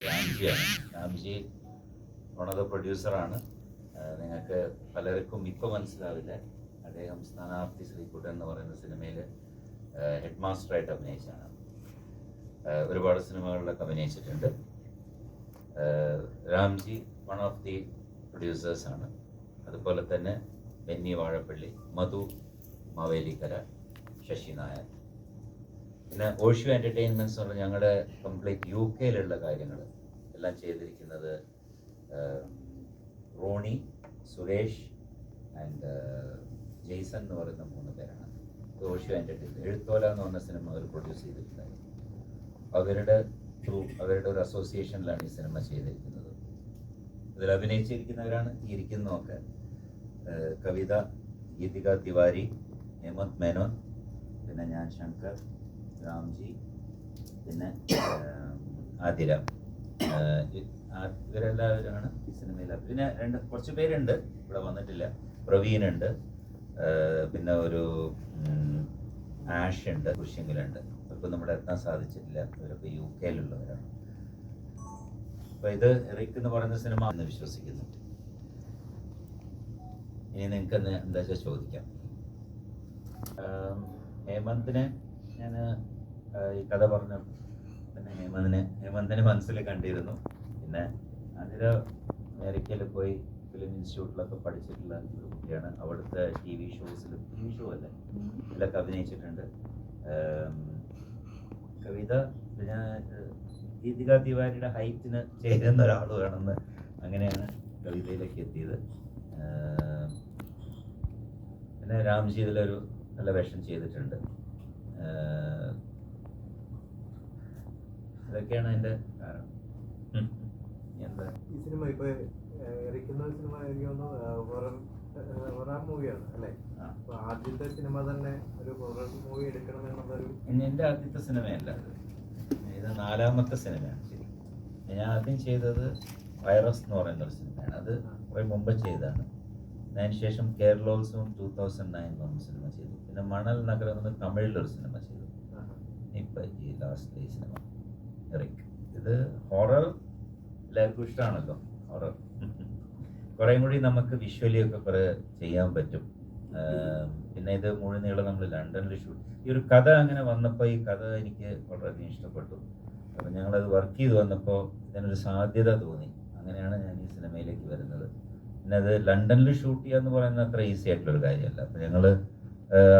രാംജിയാണ്. Ramji one of the പ്രൊഡ്യൂസറാണ്. നിങ്ങൾക്ക് പലർക്കും ഇപ്പോൾ മനസ്സിലാവില്ല, അദ്ദേഹം സ്ഥാനാർത്ഥി ശ്രീകുട്ടൻ എന്ന് പറയുന്ന സിനിമയിൽ ഹെഡ് മാസ്റ്ററായിട്ട് അഭിനയിച്ചാണ്. ഒരുപാട് സിനിമകളിലൊക്കെ അഭിനയിച്ചിട്ടുണ്ട്. രാംജി വൺ ഓഫ് ദി പ്രൊഡ്യൂസേഴ്സാണ്. അതുപോലെ തന്നെ ബെന്നി വാഴപ്പള്ളി, മധു മാവേലിക്കര, ശശി നായർ, പിന്നെ ഓഷ്യൂ എൻ്റർടൈൻമെൻറ്റ്സ് എന്ന് പറഞ്ഞാൽ ഞങ്ങളുടെ കംപ്ലീറ്റ് UK കാര്യങ്ങൾ എല്ലാം ചെയ്തിരിക്കുന്നത് റോണി, സുരേഷ് ആൻഡ് ജെയ്സൺ എന്ന് പറയുന്ന 3 പേരാണ്. ഓഷ്യൂ എൻ്റർടൈൻമെൻറ്റ് എഴുത്തോല എന്ന് പറഞ്ഞ സിനിമ അവർ പ്രൊഡ്യൂസ് ചെയ്തിട്ടുണ്ടായിരുന്നു. അവരുടെ ഒരു അസോസിയേഷനിലാണ് ഈ സിനിമ ചെയ്തിരിക്കുന്നത്. ഇതിൽ അഭിനയിച്ചിരിക്കുന്നവരാണ് ഈ ഇരിക്കുന്നതൊക്കെ. കവിത, ഗീതിക തിവാരി, ഹേമന്ത് മേനോൻ, പിന്നെ ഞാൻ ശങ്കർ, രാംജി, പിന്നെ ആതിര. ഇവരെല്ലാവരുമാണ് ഈ സിനിമയിൽ. പിന്നെ കുറച്ച് പേരുണ്ട് ഇവിടെ വന്നിട്ടില്ല. പ്രവീണുണ്ട്, പിന്നെ ഒരു ആഷ് ഉണ്ട്, കുഷ്യങ്കിലുണ്ട്. ഇപ്പം നമ്മുടെ എത്താൻ സാധിച്ചിട്ടില്ല. അവരൊക്കെ UK അപ്പോൾ ഇത് എറിക് എന്ന് പറയുന്ന സിനിമ എന്ന് വിശ്വസിക്കുന്നു. ഇനി നിങ്ങൾക്ക് എന്താ വെച്ചാൽ ചോദിക്കാം. ഹേമന്തിനെ ഞാൻ ഈ കഥ പറഞ്ഞു. പിന്നെ ഹേമന്തിനെ മനസ്സിൽ കണ്ടിരുന്നു. പിന്നെ അതിൽ അമേരിക്കയിൽ പോയി ഫിലിം ഇൻസ്റ്റിറ്റ്യൂട്ടിലൊക്കെ പഠിച്ചിട്ടുള്ള ഒരു കുട്ടിയാണ്. അവിടുത്തെ TV ഷോ അല്ലേ, ഇതിലൊക്കെ അഭിനയിച്ചിട്ടുണ്ട്. കവിത, പിന്നെ ഗീതിക തിവാരിയുടെ ഹൈറ്റിന് ചേരുന്ന ഒരാൾ വേണമെന്ന്, അങ്ങനെയാണ് കവിതയിലേക്ക് എത്തിയത്. പിന്നെ രാംജി ഇതിലൊരു നല്ല വേഷം ചെയ്തിട്ടുണ്ട്. ഇതൊക്കെയാണ് അതിൻ്റെ കാരണം. എന്താ ഈ സിനിമ ഇപ്പോൾ ഇരിക്കുന്ന സിനിമ എനിക്ക് ഹൊറർ മൂവിയാണ് അല്ലേ? അപ്പോൾ ആദ്യത്തെ സിനിമ തന്നെ ഒരു ഹൊറർ മൂവി എടുക്കണം എന്നുള്ളൊരു എൻ്റെ ആദ്യത്തെ സിനിമയല്ല ഇത് 4ാമത്തെ സിനിമയാണ്. ശരി, ഞാൻ ആദ്യം ചെയ്തത് വൈറസ് എന്ന് പറയുന്നൊരു സിനിമയാണ്. അത് കുറേ മുമ്പ് ചെയ്തതാണ്. അതിനുശേഷം കേരളോത്സവം 2009 പറഞ്ഞ സിനിമ ചെയ്തു. പിന്നെ മണൽ നഗരം എന്ന് തമിഴിലൊരു സിനിമ ചെയ്തു. ഇപ്പം ഈ ലാസ്റ്റ് ഈ സിനിമ എറിക്. ഇത് ഹൊറർ എല്ലാവർക്കും ഇഷ്ടമാണല്ലോ. ഹൊറർ കുറേയും കൂടി നമുക്ക് വിഷ്വലിയൊക്കെ കുറേ ചെയ്യാൻ പറ്റും. പിന്നെ ഇത് മുഴുനീളം നമ്മൾ ലണ്ടനിൽ ഷൂട്ട്. ഈ ഒരു കഥ അങ്ങനെ വന്നപ്പോൾ ഈ കഥ എനിക്ക് വളരെയധികം ഇഷ്ടപ്പെട്ടു. അപ്പം ഞങ്ങളത് വർക്ക് ചെയ്ത് വന്നപ്പോൾ ഇതിനൊരു സാധ്യത തോന്നി. അങ്ങനെയാണ് ഞാൻ ഈ സിനിമയിലേക്ക് വരുന്നത്. പിന്നെ അത് ലണ്ടനിൽ ഷൂട്ട് ചെയ്യുക എന്ന് പറയുന്നത് അത്ര ഈസി ആയിട്ടുള്ളൊരു കാര്യമല്ല. അപ്പം ഞങ്ങൾ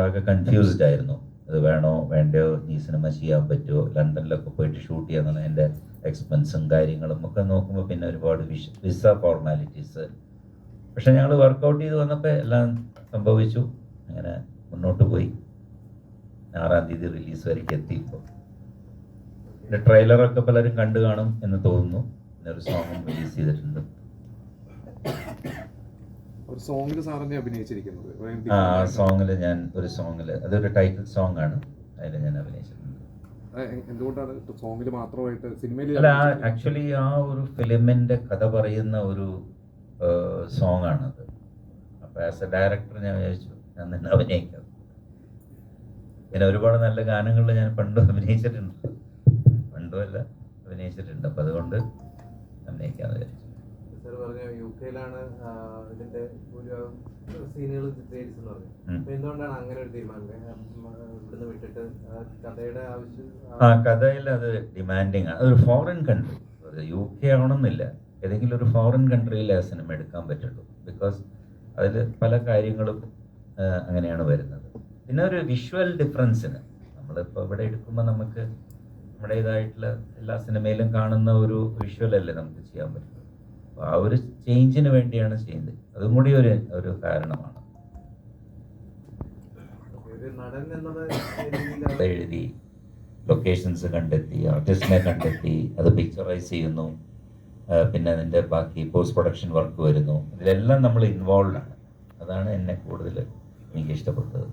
ആകെ കൺഫ്യൂസ്ഡ് ആയിരുന്നു. അത് വേണോ വേണ്ടയോ, ഈ സിനിമ ചെയ്യാൻ പറ്റുമോ, ലണ്ടനിലൊക്കെ പോയിട്ട് ഷൂട്ട് ചെയ്യാന്നാണ്. എൻ്റെ എക്സ്പെൻസും കാര്യങ്ങളും ഒക്കെ നോക്കുമ്പോൾ പിന്നെ ഒരുപാട് വിസ ഫോർമാലിറ്റീസ്. പക്ഷെ ഞങ്ങൾ വർക്കൗട്ട് ചെയ്ത് വന്നപ്പോൾ എല്ലാം സംഭവിച്ചു. അങ്ങനെ മുന്നോട്ട് പോയി. 6-ാം തീയതി റിലീസ് വരയ്ക്ക് എത്തി. ഇപ്പോൾ എൻ്റെ ട്രെയിലറൊക്കെ പലരും കണ്ടു കാണും എന്ന് തോന്നുന്നു. പിന്നെ ഒരു സോങ്ങും റിലീസ് ചെയ്തിട്ടുണ്ട്. ഒരു സോങ്ങിൽ സാറിനെ അഭിനയിച്ചിരിക്കുന്നത്. ഞാൻ ഒരു സോങ്ങിൽ, അതൊരു ടൈറ്റിൽ സോങ് ആണ്, അതിൽ ഞാൻ അഭിനയിച്ചിട്ടുണ്ട്. എന്തുകൊണ്ടാണ് സോങ്ങിൽ മാത്രമായിട്ട് സിനിമയിൽ? അല്ല, ആക്ച്വലി ആ ഒരു ഫിലിമിൻ്റെ കഥ പറയുന്ന ഒരു സോങ് ആണത്. അപ്പോൾ ആസ് എ ഡയറക്ടർ ഞാൻ വിചാരിച്ചു ഞാൻ തന്നെ അഭിനയിക്കാം. പിന്നെ ഒരുപാട് നല്ല ഗാനങ്ങളിൽ ഞാൻ പണ്ടുമല്ല അഭിനയിച്ചിട്ടുണ്ട്. അപ്പോൾ അതുകൊണ്ട് അഭിനയിക്കാമെന്ന് വിചാരിച്ചു. സാർ പറഞ്ഞ UK-ലാണ് ഇതിന്റെ ഭൂരിഭാഗം സീനുകൾ ചിത്രീകരിച്ചെന്ന് പറഞ്ഞു. അപ്പൊ എന്തുകൊണ്ടാണ് അങ്ങനെ ഒരു തീരുമാനം? ഇവിടുന്ന് വിട്ടിട്ട് കഥയുടെ ആവശ്യം? കഥയിൽ അത് ഡിമാൻഡിങ് ആണ്. അതൊരു ഫോറിൻ കൺട്രി, UK ആവണമെന്നില്ല, ഏതെങ്കിലും ഒരു ഫോറിൻ കൺട്രിയിൽ ആ സിനിമ എടുക്കാൻ പറ്റുള്ളൂ. ബിക്കോസ് അതിൽ പല കാര്യങ്ങളും അങ്ങനെയാണ് വരുന്നത്. പിന്നെ ഒരു വിഷ്വൽ ഡിഫറൻസിന് നമ്മളിപ്പോൾ ഇവിടെ എടുക്കുമ്പോൾ നമുക്ക് നമ്മുടേതായിട്ടുള്ള എല്ലാ സിനിമയിലും കാണുന്ന ഒരു വിഷ്വലല്ലേ നമുക്ക് ചെയ്യാൻ പറ്റുള്ളൂ. അപ്പോൾ ആ ഒരു ചേഞ്ചിന് വേണ്ടിയാണ് ചെയ്യുന്നത്. അതും കൂടി ഒരു കാരണമാണ്. എഴുതി, ലൊക്കേഷൻസ് കണ്ടെത്തി, ആർട്ടിസ്റ്റിനെ കണ്ടെത്തി, അത് പിക്ചറൈസ് ചെയ്യുന്നു, പിന്നെ അതിൻ്റെ ബാക്കി പോസ്റ്റ് പ്രൊഡക്ഷൻ വർക്ക് വരുന്നു. ഇതിലെല്ലാം നമ്മൾ ഇൻവോൾവ് ആണ്. അതാണ് എന്നെ കൂടുതൽ എനിക്ക് ഇഷ്ടപ്പെട്ടത്.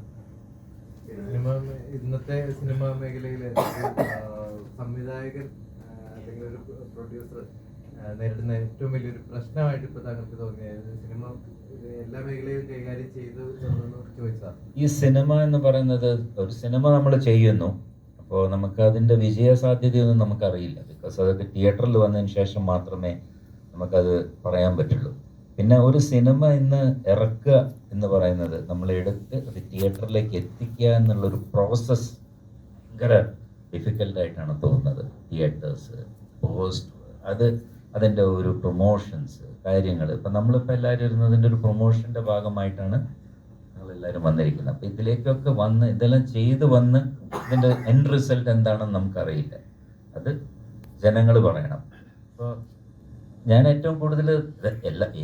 ഇന്നത്തെ സിനിമാ മേഖലയിൽ സംവിധായകൻ അല്ലെങ്കിൽ ഒരു പ്രൊഡ്യൂസർ നേരിടുന്ന ഏറ്റവും വലിയൊരു പ്രശ്നമായിട്ട് ഇപ്പോൾ താങ്കൾക്ക് തോന്നിയത് സിനിമ എല്ലാ മേഖലയിലും കൈകാര്യം ചെയ്തു ചോദിച്ചതാണ്. ഈ സിനിമ എന്ന് പറയുന്നത്, ഒരു സിനിമ നമ്മൾ ചെയ്യുന്നു, അപ്പോൾ നമുക്ക് അതിൻ്റെ വിജയ സാധ്യതയൊന്നും നമുക്കറിയില്ല. ബിക്കോസ് അതൊക്കെ തിയേറ്ററിൽ വന്നതിന് ശേഷം മാത്രമേ നമുക്കത് പറയാൻ പറ്റുള്ളൂ. പിന്നെ ഒരു സിനിമ ഇന്ന് ഇറക്കുക എന്ന് പറയുന്നത് നമ്മൾ എടുത്ത് അത് തിയേറ്ററിലേക്ക് എത്തിക്കുക എന്നുള്ളൊരു പ്രോസസ്സ് ഭയങ്കര ഡിഫിക്കൽട്ടായിട്ടാണ് തോന്നുന്നത്. തിയേറ്റേഴ്സ്, പോസ്റ്റ്, അതിൻ്റെ ഒരു പ്രൊമോഷൻസ് കാര്യങ്ങൾ. ഇപ്പം നമ്മളിപ്പോൾ എല്ലാവരും ഇരുന്നതിൻ്റെ ഒരു പ്രൊമോഷൻ്റെ ഭാഗമായിട്ടാണ് ഞങ്ങളെല്ലാവരും വന്നിരിക്കുന്നത്. അപ്പോൾ ഇതിലേക്കൊക്കെ വന്ന് ഇതെല്ലാം ചെയ്ത് വന്ന് ഇതിൻ്റെ എൻഡ് റിസൾട്ട് എന്താണെന്ന് നമുക്കറിയില്ല. അത് ജനങ്ങൾ പറയണം. അപ്പോൾ ഞാൻ ഏറ്റവും കൂടുതൽ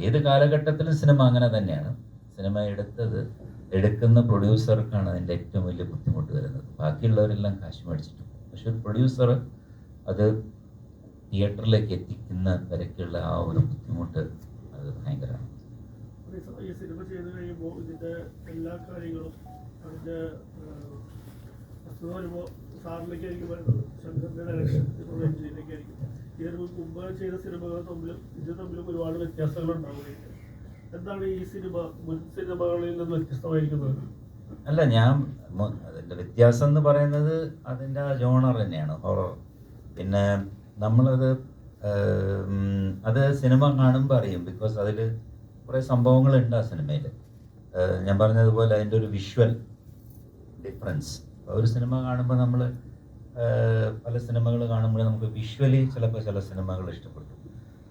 ഏത് കാലഘട്ടത്തിലും സിനിമ അങ്ങനെ തന്നെയാണ്. സിനിമ എടുക്കുന്ന പ്രൊഡ്യൂസർക്കാണ് അതിൻ്റെ ഏറ്റവും വലിയ ബുദ്ധിമുട്ട് വരുന്നത്. ബാക്കിയുള്ളവരെല്ലാം കാശ് മേടിച്ചിട്ടു. പക്ഷെ ഒരു പ്രൊഡ്യൂസർ അത് തിയേറ്ററിലേക്ക് എത്തിക്കുന്ന വരയ്ക്കുള്ള ആ ഒരു ബുദ്ധിമുട്ട് അത് ഭയങ്കരമാണ്. ഈ സിനിമ ചെയ്ത് കഴിയുമ്പോൾ ഇതിൻ്റെ എല്ലാ കാര്യങ്ങളും അതിൻ്റെ വസ്തുത വരുമ്പോൾ സാറിലേക്കായിരിക്കും വരുന്നത്, ശങ്കറിൻ്റെ ഡയറക്ഷൻ എഞ്ചിനിലേക്കായിരിക്കും. ഇതിന് മുമ്പ് ചെയ്ത സിനിമകൾ തമ്മിലും ഒരുപാട് വ്യത്യാസങ്ങളുണ്ടാവുകയില്ല. എന്താണ് ഈ സിനിമ മുൻ സിനിമകളിൽ നിന്ന് വ്യത്യസ്തമായിരിക്കുന്നത്? അല്ല, അതിൻ്റെ വ്യത്യാസം എന്ന് പറയുന്നത് അതിൻ്റെ ആ ജോണർ തന്നെയാണ്, ഹൊറർ. പിന്നെ നമ്മളത് അത് സിനിമ കാണുമ്പോൾ അറിയും. ബിക്കോസ് അതിൽ കുറേ സംഭവങ്ങളുണ്ട് ആ സിനിമയിൽ. ഞാൻ പറഞ്ഞതുപോലെ അതിൻ്റെ ഒരു വിഷ്വൽ ഡിഫറൻസ്. ഒരു സിനിമ കാണുമ്പോൾ നമ്മൾ പല സിനിമകൾ കാണുമ്പോൾ നമുക്ക് വിഷ്വലി ചിലപ്പോൾ ചില സിനിമകൾ ഇഷ്ടപ്പെട്ടു.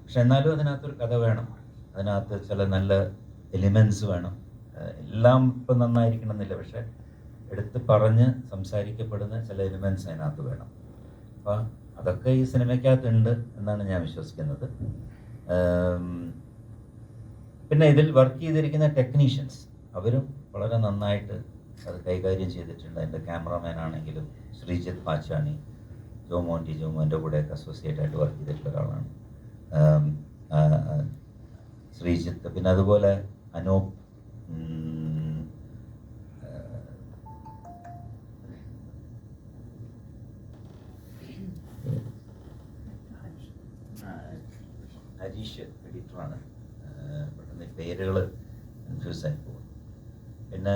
പക്ഷെ എന്നാലും അതിനകത്തൊരു കഥ വേണം, അതിനകത്ത് ചില നല്ല എലിമെൻറ്റ്സ് വേണം. എല്ലാം ഇപ്പം നന്നായിരിക്കണം എന്നില്ല, പക്ഷെ എടുത്ത് പറഞ്ഞ് സംസാരിക്കപ്പെടുന്ന ചില എലിമെൻറ്റ്സ് അതിനകത്ത് വേണം. അപ്പം അതൊക്കെ ഈ സിനിമയ്ക്കകത്തുണ്ട് എന്നാണ് ഞാൻ വിശ്വസിക്കുന്നത്. പിന്നെ ഇതിൽ വർക്ക് ചെയ്തിരിക്കുന്ന ടെക്നീഷ്യൻസ് അവരും വളരെ നന്നായിട്ട് അത് കൈകാര്യം ചെയ്തിട്ടുണ്ട്. അതിൻ്റെ ക്യാമറാമാൻ ആണെങ്കിലും ശ്രീജിത്ത് പാച്ചാണി, ജോമോൻ്റെ കൂടെയൊക്കെ അസോസിയേറ്റ് ആയിട്ട് വർക്ക് ചെയ്തിട്ടുള്ള ഒരാളാണ് ശ്രീജിത്ത്. പിന്നെ അതുപോലെ അനൂപ്, ഹരീഷ് എഡിറ്ററാണ്. പെട്ടെന്ന് പേരുകൾ കൺഫ്യൂസ് ആയി പോകും. പിന്നെ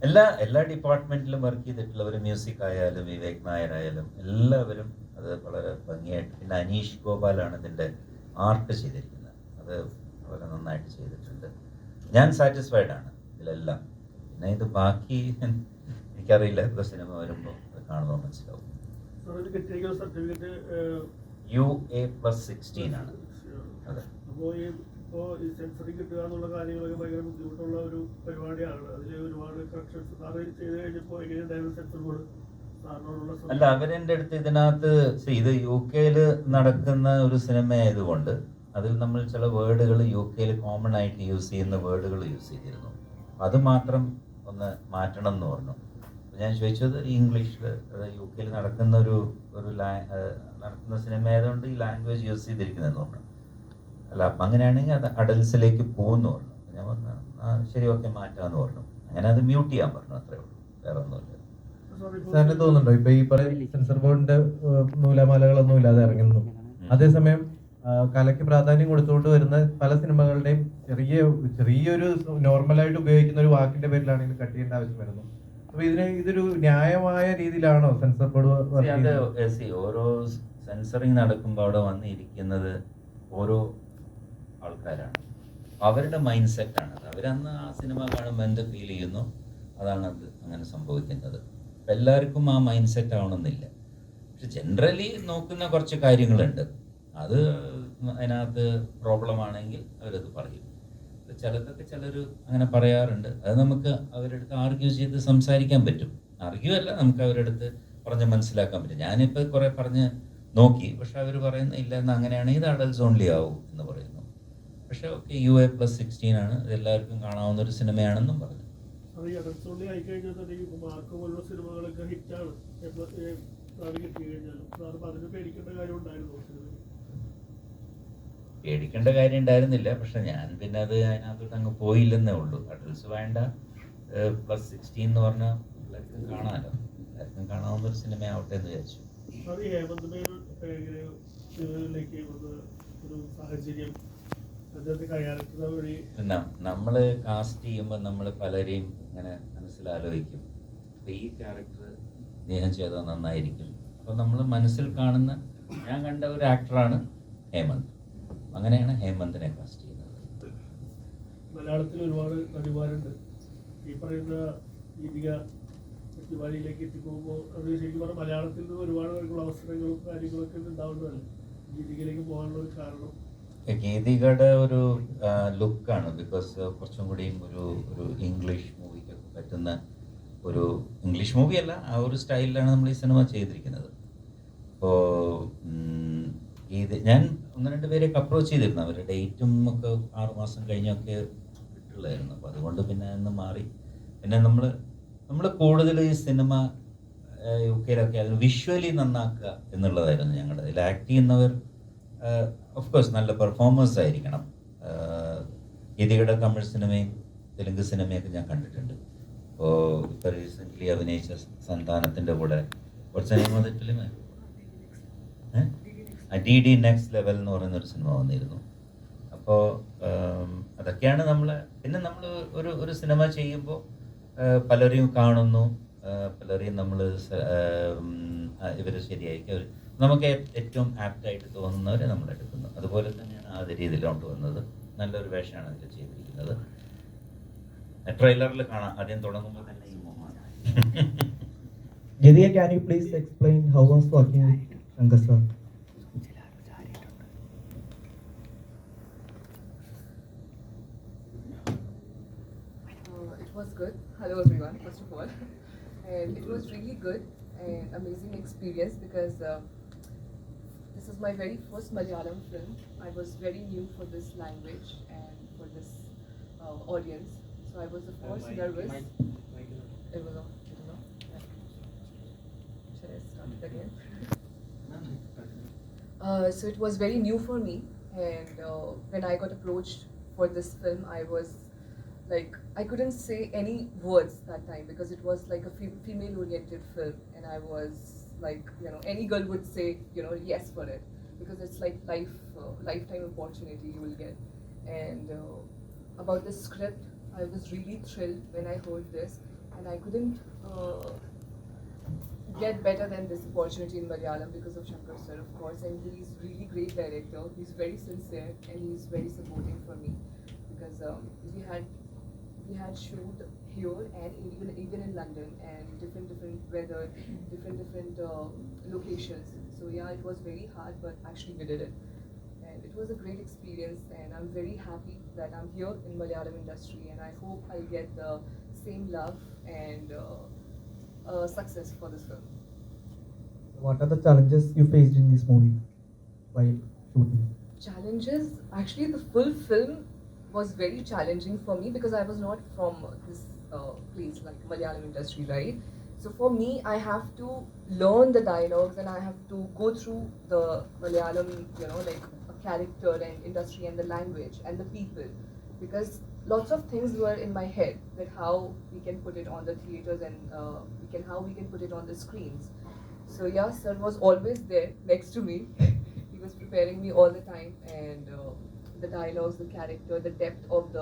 എല്ലാ ഡിപ്പാർട്ട്മെൻറ്റിലും വർക്ക് ചെയ്തിട്ടുള്ളവർ, മ്യൂസിക് ആയാലും വിവേക് നായരായാലും എല്ലാവരും അത് വളരെ ഭംഗിയായിട്ട്. പിന്നെ അനീഷ് ഗോപാലാണ് ഇതിൻ്റെ ആർട്ട് ചെയ്തിരിക്കുന്നത്. അത് വളരെ നന്നായിട്ട് ചെയ്തിട്ടുണ്ട്. ഞാൻ സാറ്റിസ്ഫൈഡ് ആണ് ഇതിലെല്ലാം. പിന്നെ ഇത് ബാക്കി എനിക്കറിയില്ല, ഇപ്പോൾ സിനിമ വരുമ്പോൾ അത് കാണുമ്പോൾ മനസ്സിലാവും. UA+16 ആണ്. അതെ. അപ്പോൾ ഈ സെൻസറി കിട്ടുക എന്നുള്ള കാര്യങ്ങളൊക്കെ ഭയങ്കര ബുദ്ധിമുട്ടുള്ള ഒരു പരിപാടിയാണ്. അതിൽ ഒരുപാട് കറക്ഷൻസ് സാറ് ചെയ്ത് കഴിഞ്ഞപ്പോൾ എങ്ങനെയുണ്ടായിരുന്നു സെൻസർ ബോർഡ് സാറിനോടുള്ള? അല്ല, അവരെൻ്റെ അടുത്ത് ഇതിനകത്ത് ഇത് UK നടക്കുന്ന ഒരു സിനിമ ആയതുകൊണ്ട് അതിൽ നമ്മൾ ചില വേർഡുകൾ UK കോമൺ ആയിട്ട് യൂസ് ചെയ്യുന്ന വേർഡുകൾ യൂസ് ചെയ്തിരുന്നു. അത് മാത്രം ഒന്ന് മാറ്റണം എന്ന് പറഞ്ഞു. ഞാൻ ചോദിച്ചത് ഇംഗ്ലീഷിൽ, അത് UK നടക്കുന്ന നടക്കുന്ന സിനിമ ആയതുകൊണ്ട് ഈ ലാംഗ്വേജ് യൂസ് ചെയ്തിരിക്കുന്നതെന്ന് പറഞ്ഞു. അല്ല, അപ്പം അങ്ങനെയാണെങ്കിൽ അത് അഡൽസിലേക്ക് പോകുമെന്ന് പറഞ്ഞു. ഞാൻ പറഞ്ഞു ശരി, ഓക്കെ, മാറ്റാമെന്ന് പറഞ്ഞു. അങ്ങനെ അത് മ്യൂട്ട് ചെയ്യാൻ പറഞ്ഞു, അത്രേ ഉള്ളൂ, വേറെ ഒന്നുമില്ല. സാറിന് തോന്നുന്നുണ്ടോ ഇപ്പൊ ഈ പറയുന്ന സെൻസർ ബോർഡിന്റെ നൂലാമാലകളൊന്നും ഇല്ലാതെ ഇറങ്ങുന്നു, അതേസമയം കലയ്ക്ക് പ്രാധാന്യം കൊടുത്തുകൊണ്ട് വരുന്ന പല സിനിമകളുടെയും ചെറിയൊരു നോർമലായിട്ട് ഉപയോഗിക്കുന്ന ഒരു വാക്കിന്റെ പേരിലാണെങ്കിലും കട്ട് ചെയ്യേണ്ട ആവശ്യം വരുന്നു. അപ്പൊ ഇതൊരു ന്യായമായ രീതിയിലാണോ സെൻസർ ബോർഡ്? ഓരോ സെൻസറിങ് നടക്കുമ്പോൾ അവിടെ വന്നിരിക്കുന്നത് ഓരോ ആൾക്കാരാണ്, അവരുടെ മൈൻഡ് സെറ്റാണ്. അവരന്ന് ആ സിനിമ കാണുമ്പോൾ എന്ത് ഫീൽ ചെയ്യുന്നു അതാണ് അത് അങ്ങനെ സംഭവിക്കുന്നത്. എല്ലാവർക്കും ആ മൈൻഡ് സെറ്റ് ആവണമെന്നില്ല. പക്ഷെ ജനറലി നോക്കുന്ന കുറച്ച് കാര്യങ്ങളുണ്ട്, അത് അതിനകത്ത് പ്രോബ്ലം ആണെങ്കിൽ അവരത് പറയും. ചിലതൊക്കെ ചിലർ അങ്ങനെ പറയാറുണ്ട്. അത് നമുക്ക് അവരുടെ അടുത്ത് ആർഗ്യൂ ചെയ്ത് സംസാരിക്കാൻ പറ്റും. ആർഗ്യൂ അല്ല, നമുക്ക് അവരുടെ അടുത്ത് പറഞ്ഞ് മനസ്സിലാക്കാൻ പറ്റും. ഞാനിപ്പോൾ കുറേ പറഞ്ഞ് നോക്കി, പക്ഷെ അവർ പറയുന്ന ഇല്ല, എന്ന് അങ്ങനെയാണെങ്കിൽ ഇത് അഡൽസ് ഓൺലി ആവും എന്ന് പറയുന്നു. പക്ഷെ ഓക്കെ, UA+16 ആണ്, ഇത് എല്ലാവർക്കും കാണാവുന്ന ഒരു സിനിമയാണെന്നും പറഞ്ഞു. ഈ അഡൽസ് ഓൺലി ആയിക്കഴിഞ്ഞാൽ തന്നെ ഇപ്പോൾ മാർക്ക് പോലുള്ള സിനിമകളൊക്കെ ഹിറ്റാണ് കിട്ടി കഴിഞ്ഞാലും അതിന് പേടിക്കേണ്ട കാര്യം ഉണ്ടായിരുന്നു? പേടിക്കേണ്ട കാര്യം ഉണ്ടായിരുന്നില്ല, പക്ഷെ ഞാൻ പിന്നെ അത് അതിനകത്തോട്ട് അങ്ങ് പോയില്ലെന്നേ ഉള്ളൂ. അഡൽസ് വേണ്ട, +16 എന്ന് പറഞ്ഞാൽ എല്ലാവർക്കും കാണാമല്ലോ, എല്ലാവർക്കും കാണാവുന്ന ഒരു സിനിമ ആവട്ടെ എന്ന് വിചാരിച്ചു. ഹേമന്ത് മേനോനിലേക്ക് ഒരു സാഹചര്യം പിന്നെ നമ്മൾ കാസ്റ്റ് ചെയ്യുമ്പോൾ നമ്മൾ പലരെയും ഇങ്ങനെ മനസ്സിലാലോചിക്കും. അപ്പോൾ ഈ ക്യാരക്ടർ ഇദ്ദേഹം ചെയ്താൽ നന്നായിരിക്കും. അപ്പോൾ നമ്മൾ മനസ്സിൽ കാണുന്ന, ഞാൻ കണ്ട ഒരു ആക്ടറാണ് ഹേമന്ത്. അങ്ങനെയാണ് ഹേമന്തിനെ കാസ്റ്റ് ചെയ്യുന്നത്. മലയാളത്തിൽ ഒരുപാട് നടിമാരുണ്ട്. ഈ പറയുന്ന ഗീതിക മറ്റുവാരിയിലേക്ക് എത്തിപ്പോകുമ്പോൾ അത് ശരിക്കും പറഞ്ഞാൽ മലയാളത്തിൽ നിന്ന് ഒരുപാട് പേർക്കുള്ള അവസരങ്ങളും കാര്യങ്ങളൊക്കെ ഉണ്ടാവുന്നതല്ല. ഗീതികയിലേക്ക് പോകാനുള്ള ഒരു കാരണം ഗീതികയുടെ ഒരു ലുക്കാണ്. ബിക്കോസ് കുറച്ചും കൂടിയും ഒരു ഇംഗ്ലീഷ് മൂവിക്കൊക്കെ പറ്റുന്ന ഒരു ഇംഗ്ലീഷ് മൂവിയല്ല, ആ ഒരു സ്റ്റൈലിലാണ് നമ്മൾ ഈ സിനിമ ചെയ്തിരിക്കുന്നത്. അപ്പോൾ ഞാൻ 1-2 പേരെയൊക്കെ അപ്രോച്ച് ചെയ്തിരുന്നു. അവരുടെ ഡേറ്റും ഒക്കെ 6 മാസം കഴിഞ്ഞൊക്കെ ഇട്ടുള്ളായിരുന്നു. അപ്പോൾ അതുകൊണ്ട് പിന്നെ അന്ന് മാറി. പിന്നെ നമ്മൾ കൂടുതൽ ഈ സിനിമ UK അതിന് വിഷ്വലി നന്നാക്കുക എന്നുള്ളതായിരുന്നു ഞങ്ങളുടെ. ഇതിൽ ആക്ട് ചെയ്യുന്നവർ ഓഫ് കോഴ്സ് നല്ല പെർഫോമൻസ് ആയിരിക്കണം. ഗീതികയുടെ തമിഴ് സിനിമയും തെലുങ്ക് സിനിമയൊക്കെ ഞാൻ കണ്ടിട്ടുണ്ട്. അപ്പോൾ ഇപ്പോൾ റീസെൻ്റ്ലി അഭിനയിച്ച സന്താനത്തിൻ്റെ കൂടെ കുറച്ച് നെയിം വന്ന ഫിലിം DD നെക്സ്റ്റ് ലെവൽ എന്ന് പറയുന്നൊരു സിനിമ വന്നിരുന്നു. അപ്പോൾ അതൊക്കെയാണ് നമ്മൾ. പിന്നെ നമ്മൾ ഒരു സിനിമ ചെയ്യുമ്പോൾ പലരെയും കാണുന്നു, പലരെയും നമ്മൾ ഇവർ ശരിയായിരിക്കും, അവർ നമുക്ക് ഏറ്റവും ആപ്റ്റായിട്ട് തോന്നുന്നവരെ നമ്മൾ എടുക്കുന്നു. അതുപോലെ തന്നെയാണ് ആ രീതിയിലോട്ട് വന്നത്. നല്ലൊരു വേഷമാണ് അതിൽ ചെയ്തിരിക്കുന്നത്. ട്രെയിലറിൽ കാണാം, ആദ്യം തുടങ്ങുമ്പോൾ തന്നെ ഈ മോഹമാണ്. Jediya, can you please explain how was working with Shankar sir? It was good. Hello everyone, first of all. And it was really good and amazing experience because this is my very first Malayalam film. I was very new for this language and for this audience. So I was of course nervous. It was on, I don't know. Yeah. Should I start it again? So it was very new for me, and when I got approached for this film, I was like, I couldn't say any words that time because it was like a female oriented film, and I was like, any girl would say, yes for it, because it's like lifetime opportunity you will get. And about the script, I was really thrilled when I heard this, and I couldn't get better than this opportunity in Malayalam because of Shankar sir, of course, and he's really great director. He's very sincere and he's very supporting for me because we had shoot here and even in London and different weather, different locations. So yeah, it was very hard, but actually we did it, and it was a great experience. And I'm very happy that I'm here in Malayalam industry, and I hope I'll get the same love and success for this film. What are the challenges you faced in this movie while shooting? Challenges? Actually, the full film was very challenging for me because I was not from this place like Malayalam industry, right? So for me, I have to learn the dialogues and I have to go through the Malayalam, like a character and industry and the language and the people, because lots of things were in my head that how we can put it on the theaters and how we can put it on the screens. So yeah, sir was always there next to me. He was preparing me all the time, and the dialogues, the character, the depth of the